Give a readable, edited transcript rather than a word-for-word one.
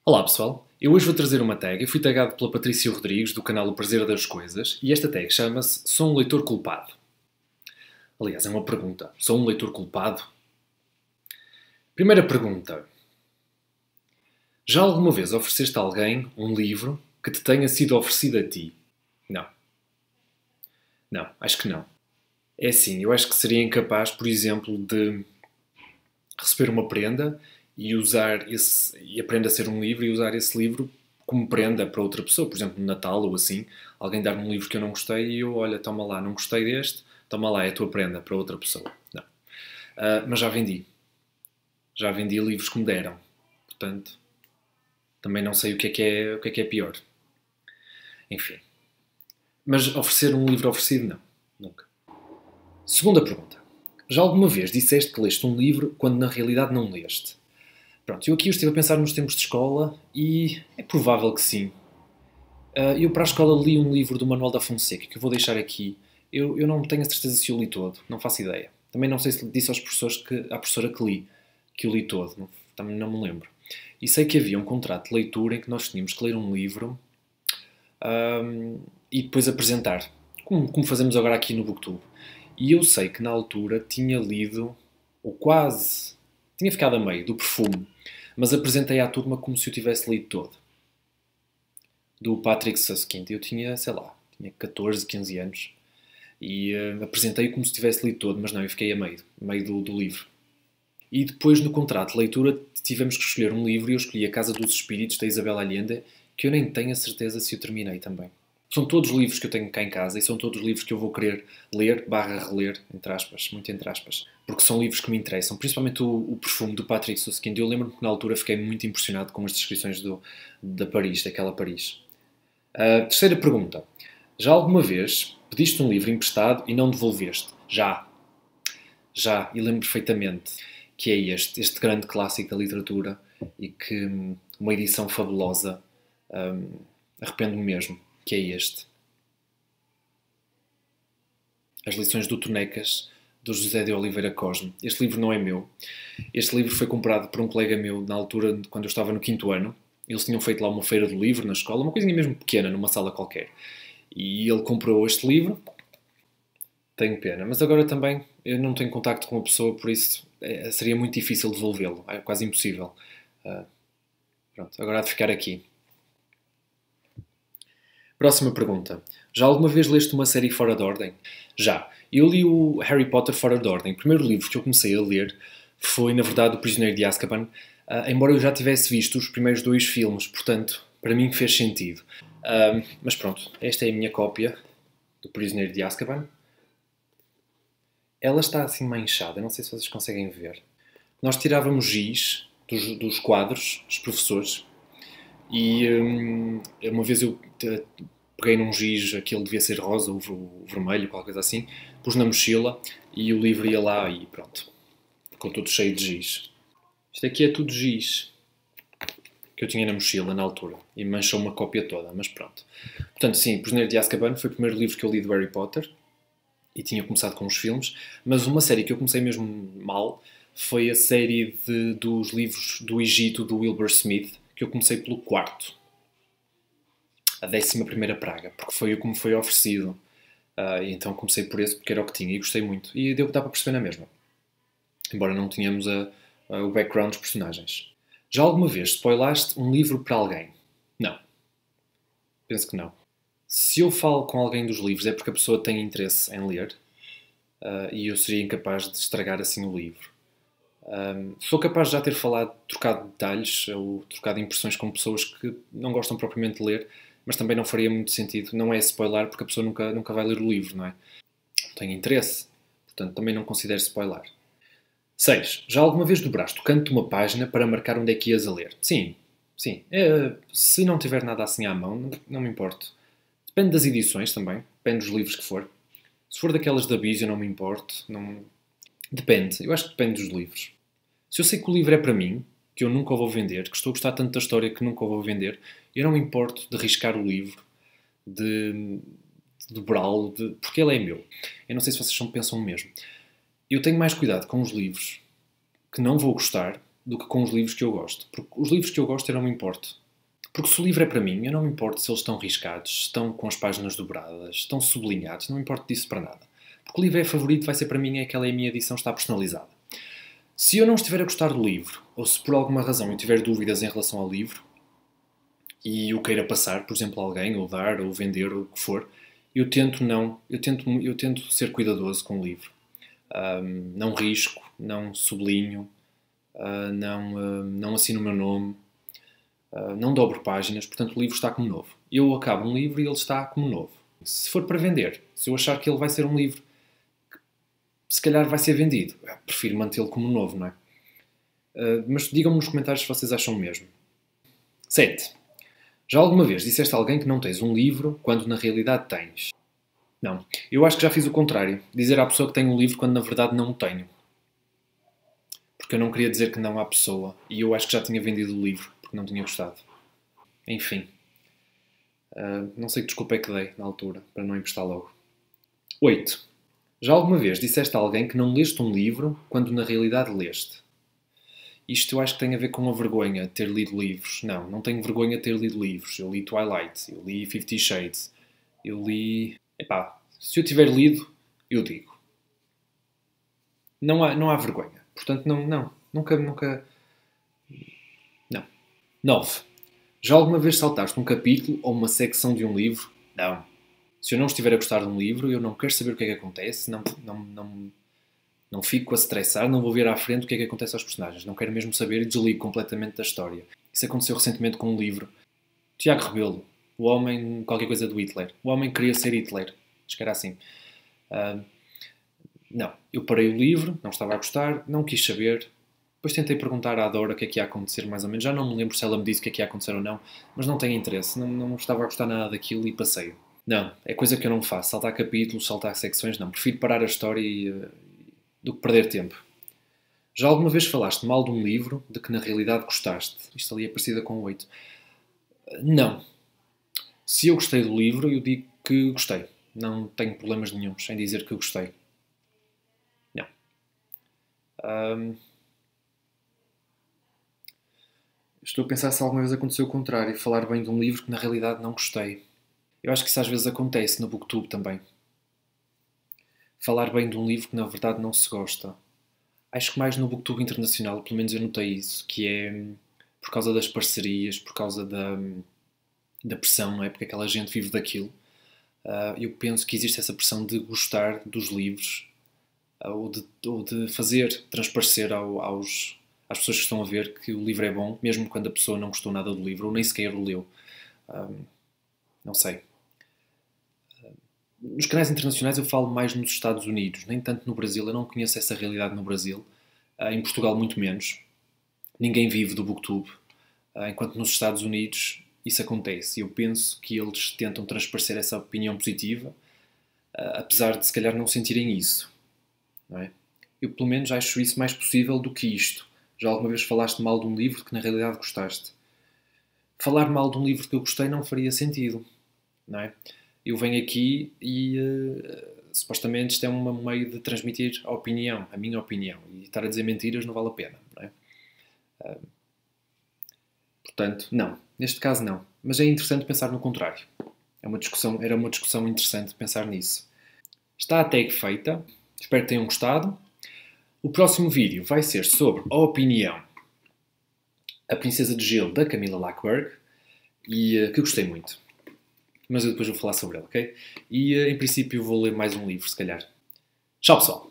Olá pessoal, eu hoje vou trazer uma tag. Eu fui tagado pela Patrícia Rodrigues do canal O Prazer das Coisas e esta tag chama-se Sou um leitor culpado. Aliás, é uma pergunta. Sou um leitor culpado? Primeira pergunta. Já alguma vez ofereceste a alguém um livro que te tenha sido oferecido a ti? Não. Não, acho que não. É assim, eu acho que seria incapaz, por exemplo, de receber uma prenda e usar e a prenda ser um livro e usar esse livro como prenda para outra pessoa, por exemplo, no Natal ou assim, alguém dar-me um livro que eu não gostei e eu, olha, toma lá, não gostei deste, toma lá, é a tua prenda para outra pessoa. Não. Mas já vendi. Já vendi livros que me deram. Portanto, também não sei o que é pior. Enfim. Mas oferecer um livro oferecido, não. Nunca. Segunda pergunta. Já alguma vez disseste que leste um livro quando na realidade não leste? Pronto, eu estive a pensar nos tempos de escola e é provável que sim. Eu para a escola li um livro do Manuel da Fonseca, que eu vou deixar aqui. Eu não tenho a certeza se o li todo, não faço ideia. Também não sei se disse aos professores à professora que li, que o li todo, também não me lembro. E sei que havia um contrato de leitura em que nós tínhamos que ler um livro e depois apresentar, como fazemos agora aqui no Booktube. E eu sei que na altura tinha lido, ou quase, tinha ficado a meio, do Perfume, mas apresentei à turma como se o tivesse lido todo. Do Patrick Suskind. Eu tinha, sei lá, tinha 14, 15 anos. E apresentei como se tivesse lido todo, mas não, eu fiquei a meio do livro. E depois no contrato de leitura tivemos que escolher um livro e eu escolhi A Casa dos Espíritos, da Isabel Allende, que eu nem tenho a certeza se o terminei também. São todos livros que eu tenho cá em casa e são todos livros que eu vou querer ler, /reler, entre aspas, muito entre aspas, porque são livros que me interessam, principalmente o Perfume do Patrick Suskind. Eu lembro-me que na altura fiquei muito impressionado com as descrições daquela Paris. Terceira pergunta. Já alguma vez pediste um livro emprestado e não devolveste? Já. Já, e lembro perfeitamente que é este grande clássico da literatura e que uma edição fabulosa, arrependo-me mesmo, que é este. As Lições do Tonecas, do José de Oliveira Cosme. Este livro não é meu. Este livro foi comprado por um colega meu na altura, quando eu estava no 5º ano. Eles tinham feito lá uma feira do livro na escola, uma coisinha mesmo pequena, numa sala qualquer. E ele comprou este livro. Tenho pena. Mas agora também eu não tenho contacto com a pessoa, por isso seria muito difícil devolvê-lo. É quase impossível. Pronto, agora há de ficar aqui. Próxima pergunta. Já alguma vez leste uma série fora de ordem? Já. Eu li o Harry Potter fora de ordem. O primeiro livro que eu comecei a ler foi, na verdade, O Prisioneiro de Azkaban, embora eu já tivesse visto os primeiros 2 filmes, portanto, para mim fez sentido. Mas pronto, esta é a minha cópia do Prisioneiro de Azkaban. Ela está assim manchada, não sei se vocês conseguem ver. Nós tirávamos giz dos quadros, dos professores, e uma vez eu peguei num giz, aquele devia ser rosa ou vermelho, qualquer coisa assim, pus na mochila e o livro ia lá e pronto. Ficou todo cheio de giz. Isto aqui é tudo giz que eu tinha na mochila na altura e manchou uma cópia toda, mas pronto. Portanto, sim, Prisioneiro de Azkaban foi o primeiro livro que eu li do Harry Potter e tinha começado com os filmes, mas uma série que eu comecei mesmo mal foi a série dos livros do Egito do Wilbur Smith, que eu comecei pelo 4º. A 11ª Praga, porque foi o que me foi oferecido. E então comecei por esse porque era o que tinha e gostei muito. E deu que dá para perceber na mesma. Embora não tenhamos o background dos personagens. Já alguma vez spoilaste um livro para alguém? Não. Penso que não. Se eu falo com alguém dos livros é porque a pessoa tem interesse em ler e eu seria incapaz de estragar assim o livro. Sou capaz de já ter trocado detalhes ou trocado impressões com pessoas que não gostam propriamente de ler, mas também não faria muito sentido. Não é spoiler porque a pessoa nunca vai ler o livro, não é? Tem interesse, portanto também não considero spoiler. 6. Já alguma vez dobraste o canto de uma página para marcar onde é que ias a ler? Sim. Se não tiver nada assim à mão, não me importo. Depende das edições também, depende dos livros que for. Se for daquelas da Bis, eu não me importo. Não... Depende, eu acho que depende dos livros. Se eu sei que o livro é para mim, que eu nunca o vou vender, que estou a gostar tanto da história que nunca o vou vender, eu não me importo de arriscar o livro, de dobrá-lo, porque ele é meu. Eu não sei se vocês pensam o mesmo. Eu tenho mais cuidado com os livros que não vou gostar do que com os livros que eu gosto. Porque os livros que eu gosto eu não me importo. Porque se o livro é para mim, eu não me importo se eles estão riscados, se estão com as páginas dobradas, se estão sublinhados, não me importo disso para nada. Porque o livro é favorito, vai ser para mim, é aquela é a minha edição, está personalizada. Se eu não estiver a gostar do livro, ou se por alguma razão eu tiver dúvidas em relação ao livro, e o queira passar, por exemplo, a alguém, ou dar, ou vender, ou o que for, eu tento ser cuidadoso com o livro. Não risco, não sublinho, não assino o meu nome, não dobro páginas, portanto o livro está como novo. Eu acabo um livro e ele está como novo. Se for para vender, se eu achar que ele vai ser um livro que se calhar vai ser vendido, prefiro mantê-lo como novo, não é? Mas digam-me nos comentários se vocês acham o mesmo. 7. Já alguma vez disseste a alguém que não tens um livro quando na realidade tens? Não. Eu acho que já fiz o contrário. Dizer à pessoa que tenho um livro quando na verdade não o tenho. Porque eu não queria dizer que não à pessoa. E eu acho que já tinha vendido o livro porque não tinha gostado. Enfim. Não sei que desculpa é que dei na altura para não emprestar logo. 8. Já alguma vez disseste a alguém que não leste um livro quando na realidade leste? Isto eu acho que tem a ver com a vergonha de ter lido livros. Não, não tenho vergonha de ter lido livros. Eu li Twilight, eu li 50 Shades, eu li... Epá, se eu tiver lido, eu digo. Não há vergonha. Portanto, nunca... Não. 9. Já alguma vez saltaste um capítulo ou uma secção de um livro? Não. Se eu não estiver a gostar de um livro, eu não quero saber o que é que acontece, não fico a estressar, não vou ver à frente o que é que acontece aos personagens. Não quero mesmo saber e desligo completamente da história. Isso aconteceu recentemente com um livro. Tiago Rebelo, o homem, qualquer coisa do Hitler. O homem queria ser Hitler. Acho que era assim. Não, eu parei o livro, não estava a gostar, não quis saber. Depois tentei perguntar à Dora o que é que ia acontecer, mais ou menos. Já não me lembro se ela me disse o que é que ia acontecer ou não, mas não tenho interesse. Não estava a gostar nada daquilo e passei. Não, é coisa que eu não faço. Saltar capítulos, saltar secções, não. Prefiro parar a história do que perder tempo. Já alguma vez falaste mal de um livro de que na realidade gostaste? Isto ali é parecida com o 8. Não. Se eu gostei do livro, eu digo que gostei. Não tenho problemas nenhuns em dizer que eu gostei. Não. Estou a pensar se alguma vez aconteceu o contrário. Falar bem de um livro que na realidade não gostei. Eu acho que isso às vezes acontece no BookTube também. Falar bem de um livro que na verdade não se gosta. Acho que mais no BookTube internacional, pelo menos eu notei isso, que é por causa das parcerias, por causa da pressão, não é? Porque aquela gente vive daquilo. Eu penso que existe essa pressão de gostar dos livros ou de fazer transparecer às pessoas que estão a ver que o livro é bom, mesmo quando a pessoa não gostou nada do livro ou nem sequer o leu. Não sei. Nos canais internacionais eu falo mais nos Estados Unidos, nem tanto no Brasil. Eu não conheço essa realidade no Brasil. Em Portugal muito menos. Ninguém vive do BookTube. Enquanto nos Estados Unidos isso acontece. E eu penso que eles tentam transparecer essa opinião positiva, apesar de se calhar não sentirem isso. Não é? Eu pelo menos acho isso mais possível do que isto. Já alguma vez falaste mal de um livro que na realidade gostaste? Falar mal de um livro que eu gostei não faria sentido. Não é? Eu venho aqui e supostamente isto é um meio de transmitir a opinião, a minha opinião. E estar a dizer mentiras não vale a pena. Não é? Portanto, não. Neste caso, não. Mas é interessante pensar no contrário. Era uma discussão interessante pensar nisso. Está a tag feita. Espero que tenham gostado. O próximo vídeo vai ser sobre a opinião A Princesa de Gelo, da Camilla Lackberg, e que gostei muito. Mas eu depois vou falar sobre ela, ok? E em princípio vou ler mais um livro, se calhar. Tchau, pessoal!